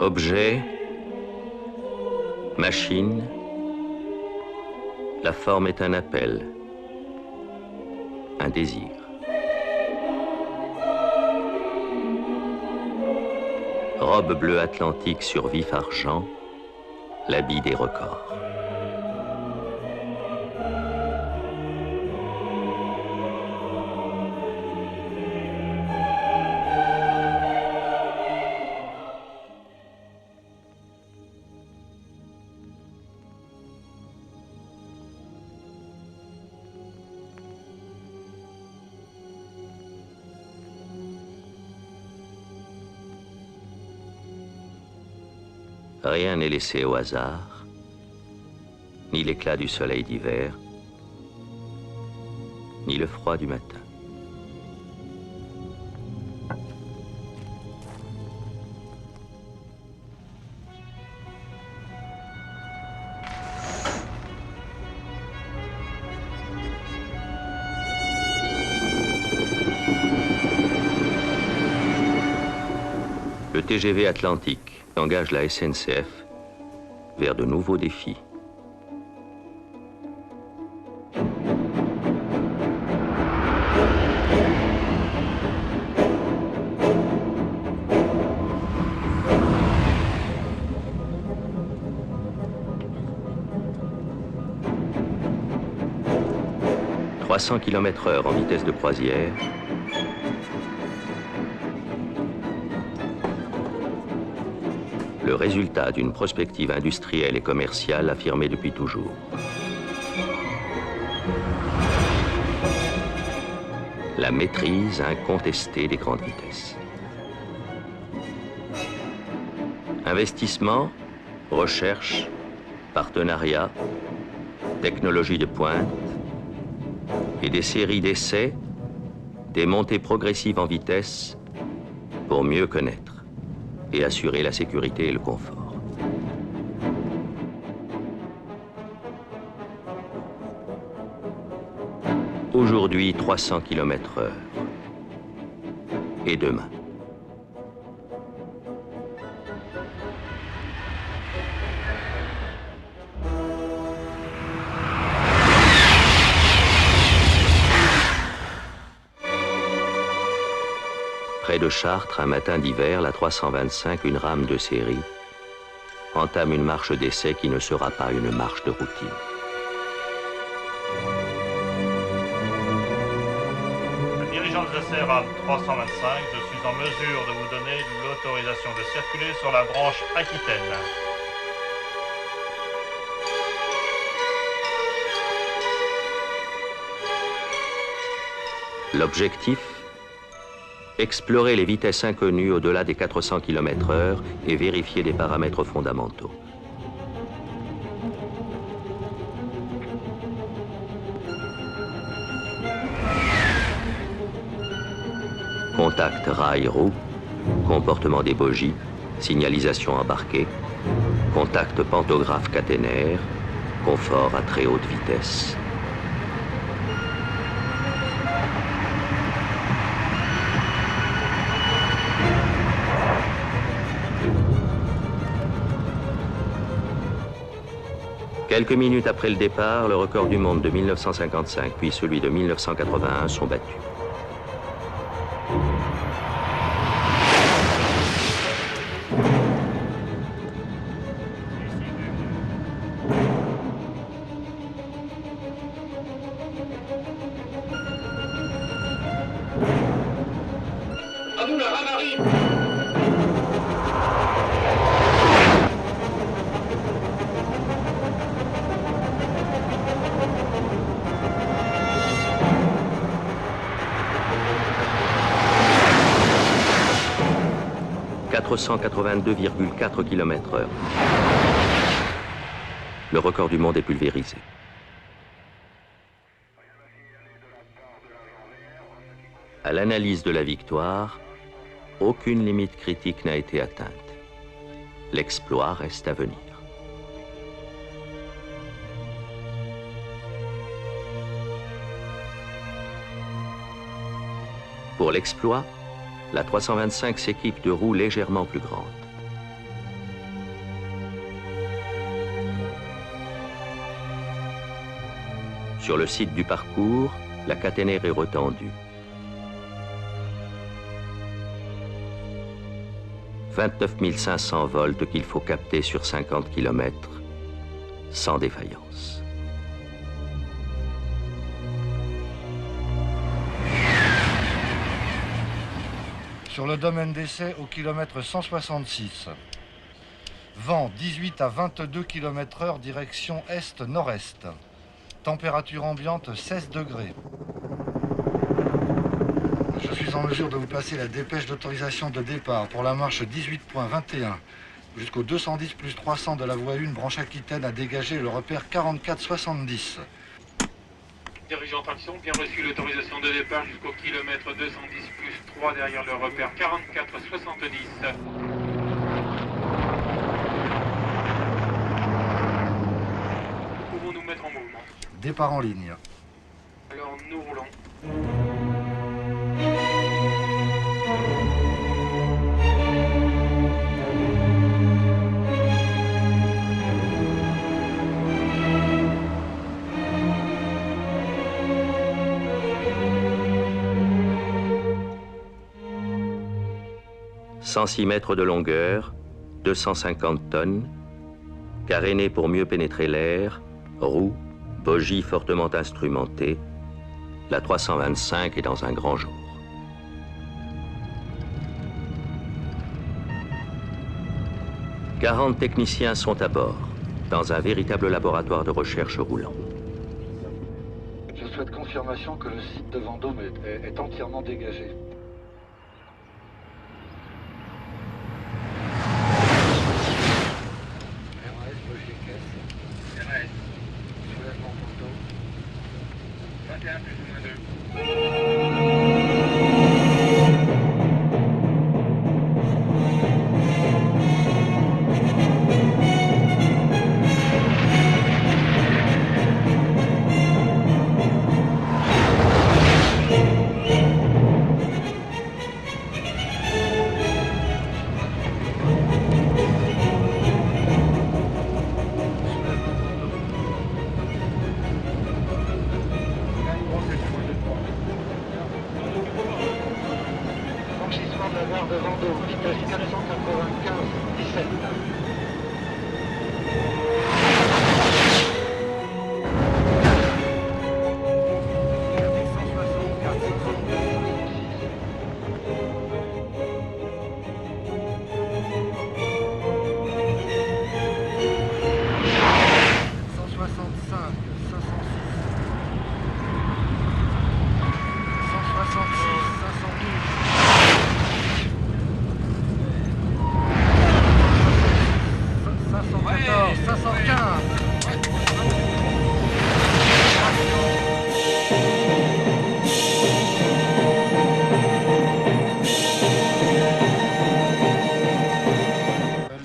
Objet, machine, la forme est un appel, un désir. Robe bleue atlantique sur vif argent, l'habit des records. Rien n'est laissé au hasard, ni l'éclat du soleil d'hiver, ni le froid du matin. Le TGV Atlantique engage la SNCF vers de nouveaux défis. « 300 km/h en vitesse de croisière, le résultat d'une prospective industrielle et commerciale affirmée depuis toujours. La maîtrise incontestée des grandes vitesses. Investissement, recherche, partenariat, technologie de pointe et des séries d'essais, des montées progressives en vitesse pour mieux connaître et assurer la sécurité et le confort. Aujourd'hui, 300 km/h. Et demain. Près de Chartres, un matin d'hiver, la 325, une rame de série, entame une marche d'essai qui ne sera pas une marche de routine. Dirigeant des essais rame 325, je suis en mesure de vous donner l'autorisation de circuler sur la branche Aquitaine. L'objectif ? Explorer les vitesses inconnues au-delà des 400 km/h et vérifier des paramètres fondamentaux. Contact rail-roue, comportement des bogies, signalisation embarquée, contact pantographe caténaire, confort à très haute vitesse. Quelques minutes après le départ, le record du monde de 1955 puis celui de 1981 sont battus. À nous, la rame arrive! 482,4 km/h. Le record du monde est pulvérisé. À l'analyse de la victoire, aucune limite critique n'a été atteinte. L'exploit reste à venir. Pour l'exploit, la 325 s'équipe de roues légèrement plus grandes. Sur le site du parcours, la caténaire est retendue. 29 500 volts qu'il faut capter sur 50 km, sans défaillance. Sur le domaine d'essai au kilomètre 166. Vent 18 à 22 km/h direction est-nord-est. Température ambiante 16 degrés. Je suis en mesure de vous passer la dépêche d'autorisation de départ pour la marche 18.21 jusqu'au 210 plus 300 de la voie 1 branche Aquitaine à dégager le repère 4470. Dirigeant traction, bien reçu l'autorisation de départ jusqu'au kilomètre 210 plus 3 derrière le repère 4470. Nous pouvons nous mettre en mouvement. Départ en ligne. Alors nous roulons. « 106 mètres de longueur, 250 tonnes, caréné pour mieux pénétrer l'air, roues, bogies fortement instrumentées. La 325 est dans un grand jour. « 40 techniciens sont à bord, dans un véritable laboratoire de recherche roulant. Je souhaite confirmation que le site de Vendôme est entièrement dégagé. Soulèvement photo. 21 plus ou moins 2. Gare de Vendôme, vitesse 495, 17.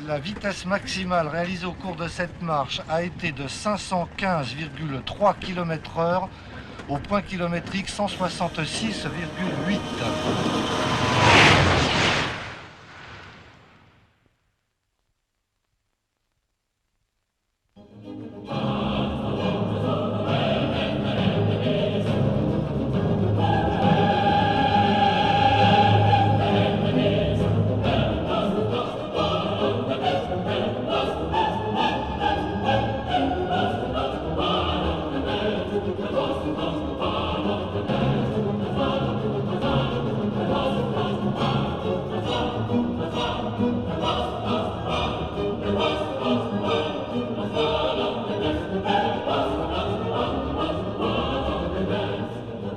La vitesse maximale réalisée au cours de cette marche a été de 515,3 km/h au point kilométrique 166,8.